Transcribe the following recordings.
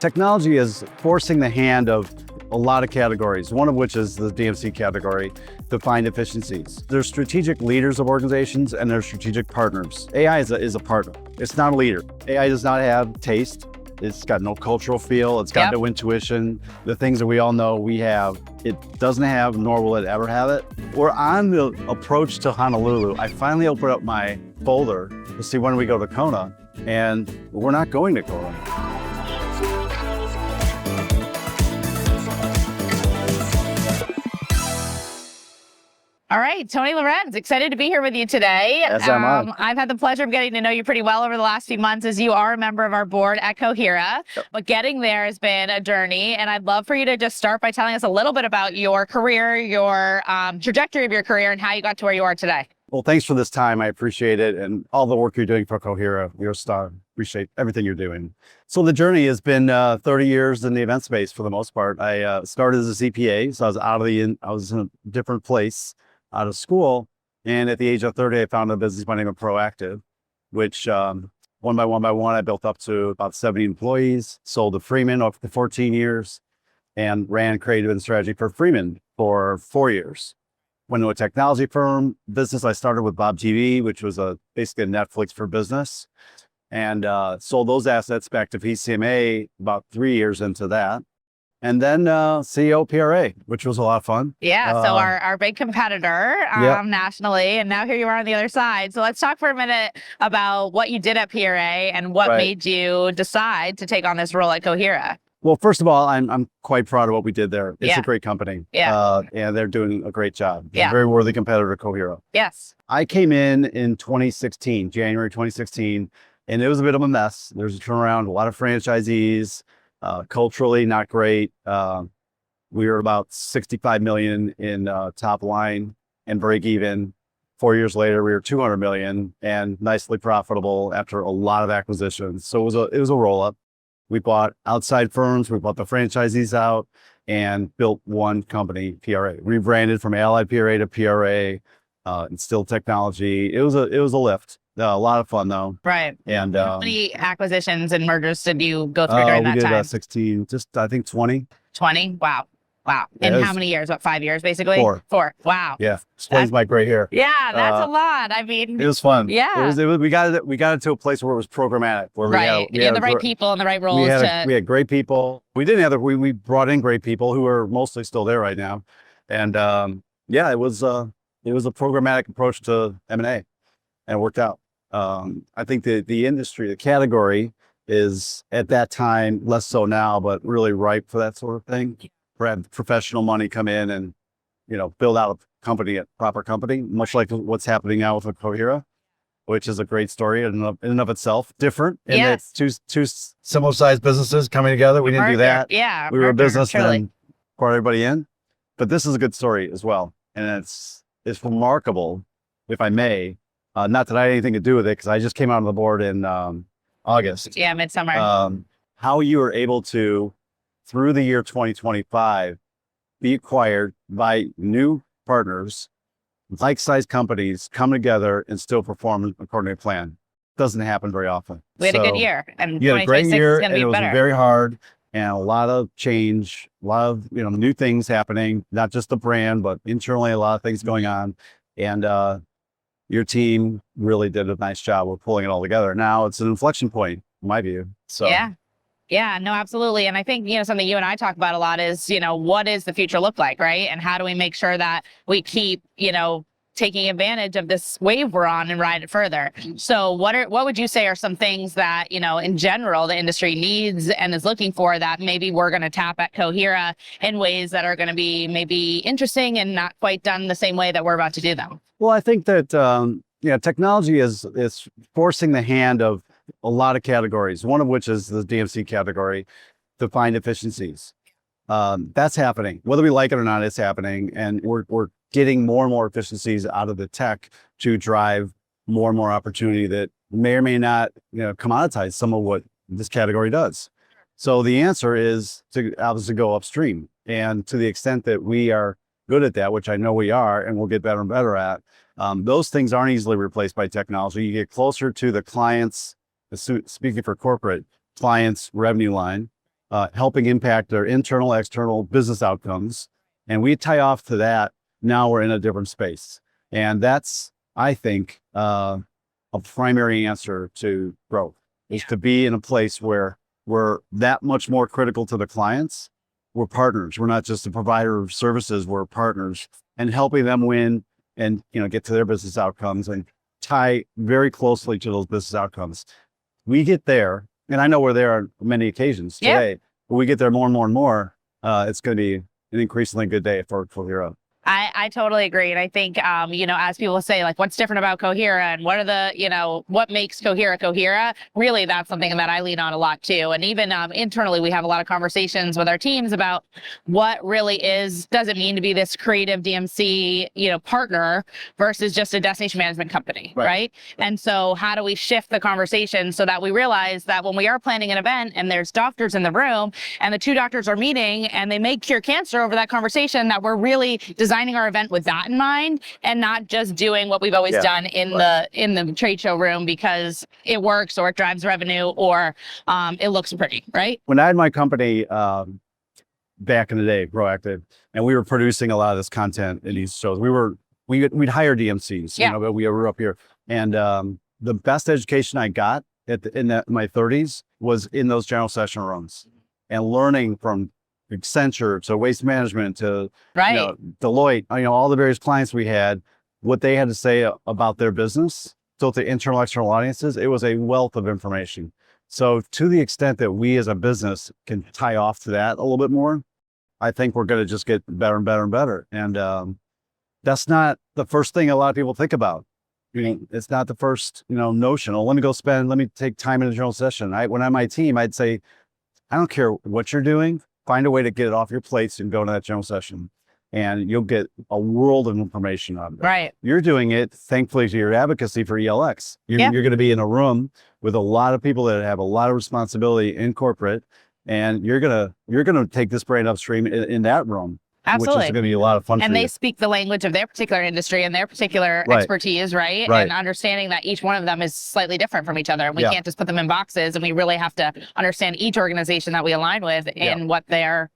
Technology is forcing the hand of a lot of categories, one of which is the DMC category, to find efficiencies. There's strategic leaders of organizations and there's strategic partners. AI is a partner. It's not a leader. AI does not have taste. It's got no cultural feel. It's got no intuition. The things that we all know we have, it doesn't have, nor will it ever have it. We're on the approach to Honolulu. I finally opened up my folder to see when we go to Kona, and we're not going to Kona. All right, Tony Lorenz, excited to be here with you today. As am I. I've had the pleasure of getting to know you pretty well over the last few months as you are a member of our board at Cohera. Yep. But getting there has been a journey, and I'd love for you to just start by telling us a little bit about your career, your trajectory of your career, and how you got to where you are today. Well, thanks for this time. I appreciate it, and all the work you're doing for Cohera. You're a star. Appreciate everything you're doing. So the journey has been 30 years in the event space for the most part. I started as a CPA, so I was in a different place out of school. And at the age of 30, I founded a business by the name of Proactive, which one by one, I built up to about 70 employees, sold to Freeman for 14 years, and ran creative and strategy for Freeman for 4 years. Went to a technology firm business. I started with Bob TV, which was basically a Netflix for business, and sold those assets back to PCMA about 3 years into that. And then CEO PRA, which was a lot of fun. Yeah, so our big competitor nationally, and now here you are on the other side. So let's talk for a minute about what you did at PRA and what made you decide to take on this role at Cohera. Well, first of all, I'm quite proud of what we did there. It's a great company. Yeah. And they're doing a great job. Yeah. A very worthy competitor to Cohera. Yes. I came in 2016, January 2016, and it was a bit of a mess. There's a turnaround, a lot of franchisees. Culturally, not great. We were about 65 million in top line and break even. 4 years later, we were 200 million and nicely profitable after a lot of acquisitions. So it was a roll up. We bought outside firms, we bought the franchisees out, and built one company, PRA. Rebranded from Allied PRA to PRA, instilled technology. It was a lift. A lot of fun though. Right. And how many acquisitions and mergers did you go through during that time? We did 16, just I think 20. 20? Wow. Wow. In how many years? What, 5 years basically? 4. 4. Wow. Yeah. Explains my gray hair. Yeah, that's a lot. I mean, it was fun. Yeah. We got it to a place where it was programmatic. Where we had the right people and the right roles. We had great people. We brought in great people who are mostly still there right now. And it was a programmatic approach to M&A, and it worked out. I think the industry, the category is at that time, less so now, but really ripe for that sort of thing. Have professional money come in and, build out a company, a proper company, much like what's happening now with Cohera, which is a great story in and of itself. Different in that two similar sized businesses coming together. We didn't do that. Yeah. We were a business and brought everybody in, but this is a good story as well. And it's remarkable, if I may. Not that I had anything to do with it, because I just came out on the board in August. Yeah, midsummer. How you were able to, through the year 2025, be acquired by new partners, like-sized companies, come together and still perform according to plan. Doesn't happen very often. We had a good year, and you had a great year, and it was better. Very hard, and a lot of change, a lot of new things happening. Not just the brand, but internally, a lot of things going on, and your team really did a nice job of pulling it all together. Now it's an inflection point, in my view. So yeah, no, absolutely. And I think, something you and I talk about a lot is, what does the future look like, right? And how do we make sure that we keep, taking advantage of this wave we're on and ride it further? So what would you say are some things that, in general, the industry needs and is looking for that maybe we're going to tap at Cohera in ways that are going to be maybe interesting and not quite done the same way that we're about to do them? Well, I think that, technology is forcing the hand of a lot of categories, one of which is the DMC category, to find efficiencies. That's happening. Whether we like it or not, it's happening. And we're getting more and more efficiencies out of the tech to drive more and more opportunity that may or may not, commoditize some of what this category does. So the answer is to obviously go upstream. And to the extent that we are good at that, which I know we are, and we'll get better and better at, those things aren't easily replaced by technology. You get closer to the clients, speaking for corporate clients' revenue line, helping impact their internal, external business outcomes. And we tie off to that. Now we're in a different space. And that's, I think, a primary answer to growth is to be in a place where we're that much more critical to the clients. We're partners. We're not just a provider of services. We're partners, and helping them win and, get to their business outcomes and tie very closely to those business outcomes. We get there, and I know we're there on many occasions today, but we get there more and more and more. It's going to be an increasingly good day for Cohera. I totally agree. And I think, as people say, like, what's different about Cohera and what are the, what makes Cohera? Really, that's something that I lean on a lot too. And even internally, we have a lot of conversations with our teams about what really does it mean to be this creative DMC, partner versus just a destination management company, right? And so how do we shift the conversation so that we realize that when we are planning an event and there's doctors in the room and the two doctors are meeting and they may cure cancer over that conversation, that we're really designing our event with that in mind and not just doing what we've always done in the trade show room because it works or it drives revenue or it looks pretty, right? When I had my company back in the day, Proactive, and we were producing a lot of this content in these shows, we'd hire DMCs, but we were up here. And the best education I got in my 30s was in those general session rooms and learning from Accenture to Waste Management to Deloitte, all the various clients we had, what they had to say about their business. So to internal, external audiences, it was a wealth of information. So to the extent that we as a business can tie off to that a little bit more, I think we're going to just get better and better and better. And that's not the first thing a lot of people think about. It's not the first, notion. Oh, let me take time in a general session. When I'm my team, I'd say, I don't care what you're doing. Find a way to get it off your plates and go to that general session, and you'll get a world of information out of it. Right. You're doing it, thankfully, to your advocacy for ELX. You're going to be in a room with a lot of people that have a lot of responsibility in corporate, and you're gonna take this brand upstream in that room. Absolutely. Which is going to be a lot of fun. And they speak the language of their particular industry and their particular expertise, right? And understanding that each one of them is slightly different from each other. And we can't just put them in boxes, and we really have to understand each organization that we align with and what their,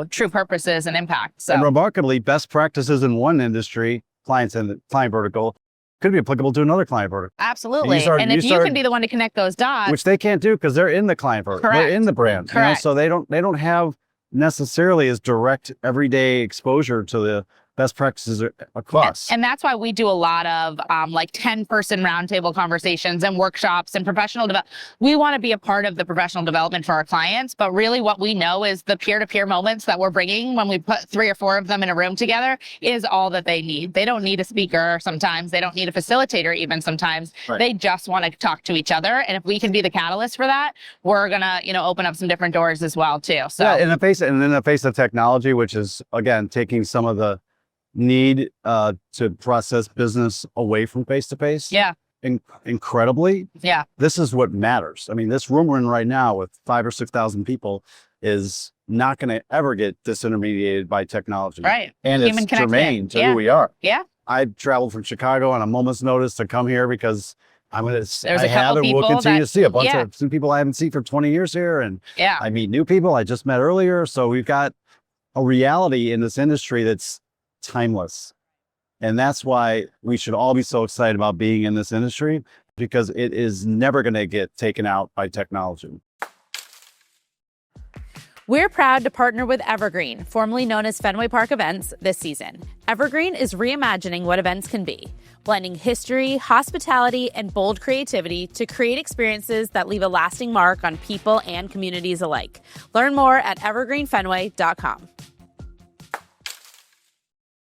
true purpose is and impact. So, and remarkably, best practices in one industry, client vertical, could be applicable to another client vertical. Absolutely. And if you can be the one to connect those dots. Which they can't do because they're in the client vertical. Correct. They're in the brand. Correct. So they don't have necessarily as direct everyday exposure to the best practices across. And that's why we do a lot of 10-person roundtable conversations and workshops and professional development. We want to be a part of the professional development for our clients, but really what we know is the peer-to-peer moments that we're bringing when we put 3 or 4 of them in a room together is all that they need. They don't need a speaker sometimes. They don't need a facilitator even sometimes. They just want to talk to each other. And if we can be the catalyst for that, we're going to, open up some different doors as well too. So in the face of technology, which is, again, taking some of the need to process business away from face-to-face. Incredibly. This is what matters. I mean, this room we're in right now with 5,000 or 6,000 people is not going to ever get disintermediated by technology. Right. And Human it's germane to who we are. I traveled from Chicago on a moment's notice to come here because I have and will continue to see a bunch of some people I haven't seen for 20 years here. And I meet new people I just met earlier. So we've got a reality in this industry that's timeless. And that's why we should all be so excited about being in this industry, because it is never going to get taken out by technology. We're proud to partner with Evergreen, formerly known as Fenway Park Events, this season. Evergreen is reimagining what events can be, blending history, hospitality, and bold creativity to create experiences that leave a lasting mark on people and communities alike. Learn more at evergreenfenway.com.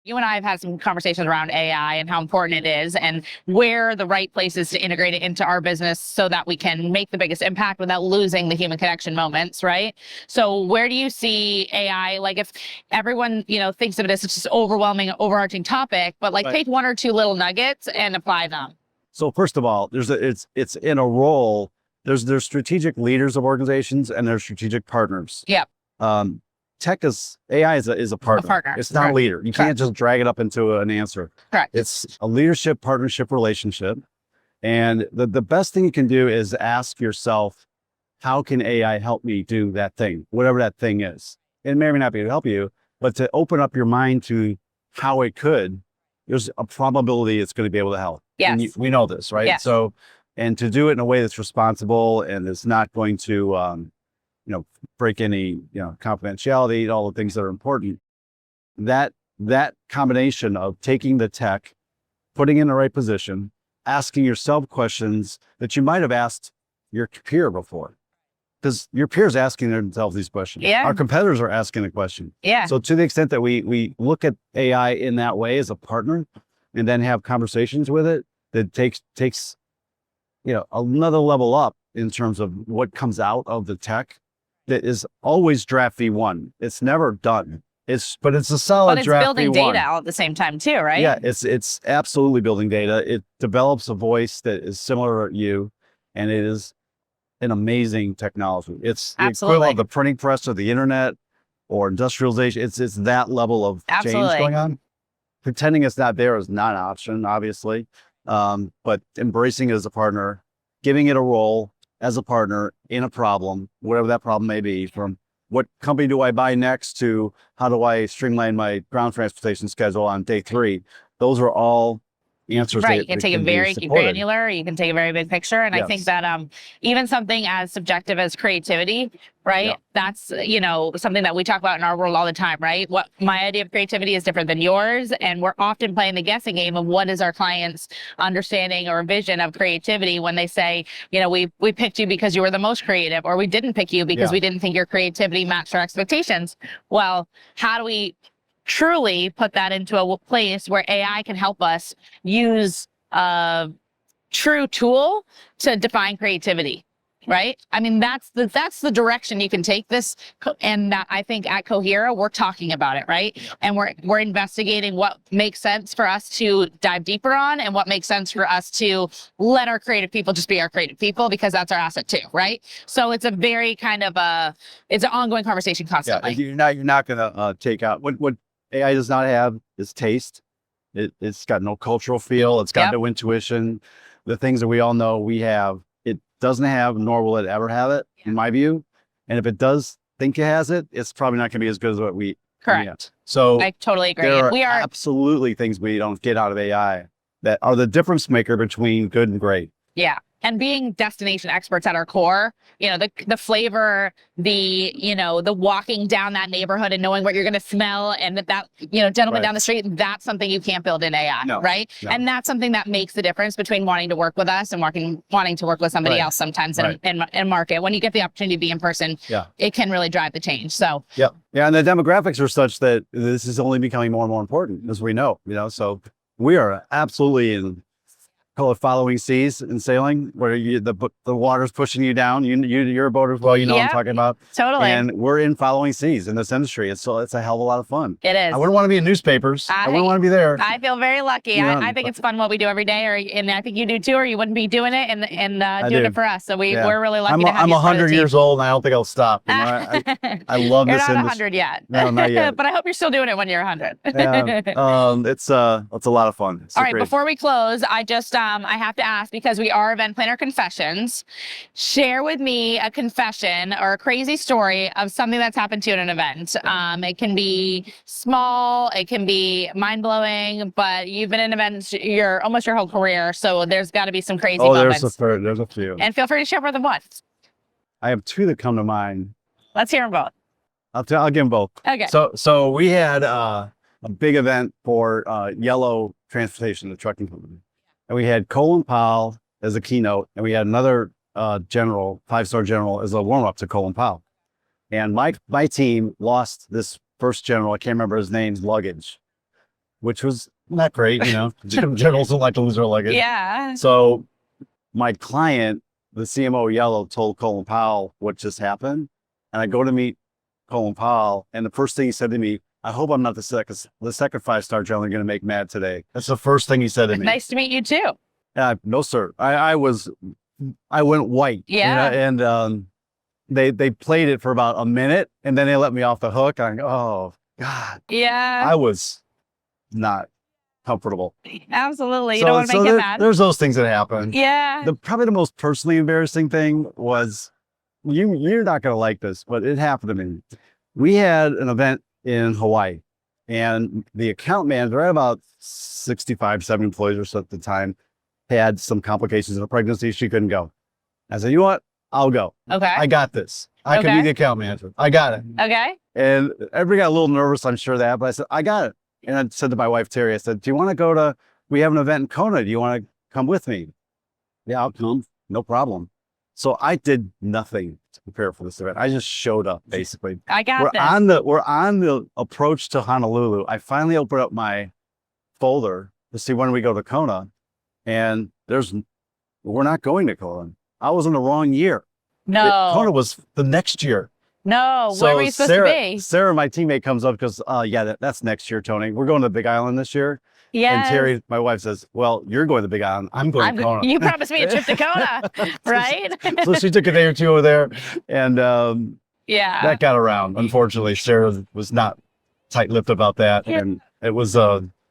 You and I have had some conversations around AI and how important it is and where the right place is to integrate it into our business so that we can make the biggest impact without losing the human connection moments, right? So where do you see AI, like if everyone, thinks of it as just this overwhelming, overarching topic, but take 1 or 2 little nuggets and apply them? So first of all, it's in a role, there's strategic leaders of organizations and there's strategic partners. AI is a partner. It's not a leader. You can't just drag it up into an answer. It's a leadership partnership relationship. And the best thing you can do is ask yourself, how can AI help me do that thing, whatever that thing is? It may or may not be able to help you, but to open up your mind to how it could, there's a probability it's going to be able to help. Yes. And we know this, right? Yes. So, and to do it in a way that's responsible and is not going to, break any, confidentiality, all the things that are important. That combination of taking the tech, putting it in the right position, asking yourself questions that you might have asked your peer before. Because your peers asking themselves these questions. Yeah. Our competitors are asking the question. Yeah. So to the extent that we look at AI in that way as a partner and then have conversations with it, that takes another level up in terms of what comes out of the tech that is always draft V1. It's never done. But it's a solid But it's draft building V1. data all at the same time too, right? Yeah, it's absolutely building data. It develops a voice that is similar to you, and it is an amazing technology. It's the equivalent of the printing press or the internet or industrialization. It's that level of change going on. Pretending it's not there is not an option, obviously, but embracing it as a partner, giving it a role as a partner in a problem, whatever that problem may be, from what company do I buy next to how do I streamline my ground transportation schedule on day 3. Those are all answers. Right. You can take it very granular, you can take a very big picture. And Yes. I think that even something as subjective as creativity, right? Yeah. That's, something that we talk about in our world all the time, right? What my idea of creativity is different than yours. And we're often playing the guessing game of what is our client's understanding or vision of creativity when they say, we picked you because you were the most creative, or we didn't pick you because we didn't think your creativity matched our expectations. Well, how do we truly put that into a place where AI can help us use a true tool to define creativity, right? I mean, that's the direction you can take this. And that I think at Cohera, we're talking about it, right? And we're investigating what makes sense for us to dive deeper on and what makes sense for us to let our creative people just be our creative people, because that's our asset too, right? So it's a very kind of it's an ongoing conversation constantly. Yeah, you're not going to take out what AI does not have is taste. It's got no cultural feel. It's got no intuition. The things that we all know we have, it doesn't have, nor will it ever have it, in my view. And if it does think it has it, it's probably not going to be as good as what we Correct. So I totally agree. There We are absolutely things we don't get out of AI that are the difference maker between good and great. Yeah. And being destination experts at our core, the flavor, the walking down that neighborhood and knowing what you're going to smell, and that gentleman down the street, that's something you can't build in AI, right? No. And that's something that makes the difference between wanting to work with us and wanting to work with somebody else sometimes in market. When you get the opportunity to be in person, it can really drive the change. So yeah, and the demographics are such that this is only becoming more and more important, as we know. So we are absolutely in, call it following seas in sailing, where the water's pushing you down. You're a boater as well, what I'm talking about. Totally. And we're in following seas in this industry. It's a hell of a lot of fun. It is. I wouldn't want to be in newspapers. I wouldn't want to be there. I feel very lucky. I think it's fun what we do every day, and I think you do too, or you wouldn't be doing it and doing it for us. So we're really lucky to have I'm you. 100 years old, and I don't think I'll stop. I love this industry. You're not 100 yet. No, not yet. But I hope you're still doing it when you're 100. It's a lot of fun. All right, before we close, I have to ask, because we are Event Planner Confessions, share with me a confession or a crazy story of something that's happened to you at an event. It can be small, it can be mind-blowing, but you've been in events almost your whole career, so there's got to be some crazy moments. There's a few. And feel free to share more than one. I have 2 that come to mind. Let's hear them both. I'll give them both. Okay. So we had a big event for Yellow Transportation, the trucking company. And we had Colin Powell as a keynote, and we had another general, 5-star general, as a warm-up to Colin Powell. And my team lost this first general. I can't remember his name, Luggage, which was not great. Generals don't like to lose their luggage. Yeah. So my client, the CMO Yellow, told Colin Powell what just happened. And I go to meet Colin Powell, and the first thing he said to me, I hope I'm not the second 5-star general you're going to make mad today. That's the first thing he said to me. Nice to meet you too. No, sir. I went white. Yeah. And they played it for about a minute, and then they let me off the hook. I go, oh God. Yeah. I was not comfortable. Absolutely. You don't want to make him mad. There's those things that happen. Yeah. Probably the most personally embarrassing thing was you're not going to like this, but it happened to me. We had an event in Hawaii, and the account manager, I had about 65, 70 employees or so at the time, had some complications in a pregnancy. She couldn't go. I said, you know what? I'll go. Okay. I got this. I can be the account manager. I got it. Okay. And everybody got a little nervous, I'm sure that, but I said, I got it. And I said to my wife, Terry, I said, do you want to go to, we have an event in Kona. Do you want to come with me? Yeah, I'll come. No problem. So I did nothing to prepare for this event. I just showed up, basically. I got We're on the approach to Honolulu. I finally opened up my folder to see when we go to Kona, and we're not going to Kona. I was in the wrong year. No. Kona was the next year. No. So Where were you supposed to be? Sarah, my teammate, comes up because, that's next year, Tony. We're going to the Big Island this year. Yeah. And Terry, my wife, says, well, you're going to the Big Island. I'm going to Kona. You promised me a trip to Kona, right? So she took a day or two over there, and yeah, that got around. Unfortunately, Sarah was not tight-lipped about that, and it was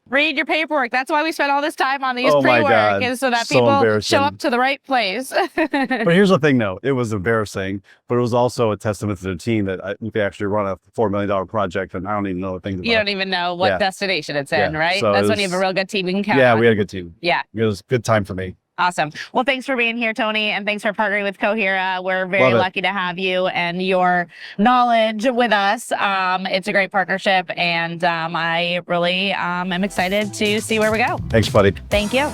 read your paperwork. That's why we spent all this time on these Oh my pre-work, God. is so that So people embarrassing. show up to the right place. But here's the thing, though. It was embarrassing, but it was also a testament to the team that we could actually run a $4 million project, and I don't even know the things about You it. don't even know what Yeah. destination it's in, Yeah. right? So That's it when you have a was- real good team you can count Yeah, on. we had a good team. Yeah. It was a good time for me. Awesome. Well, thanks for being here, Tony, and thanks for partnering with Cohera. We're very Love it. lucky to have you and your knowledge with us. It's a great partnership, and I really am excited to see where we go. Thanks, buddy. Thank you.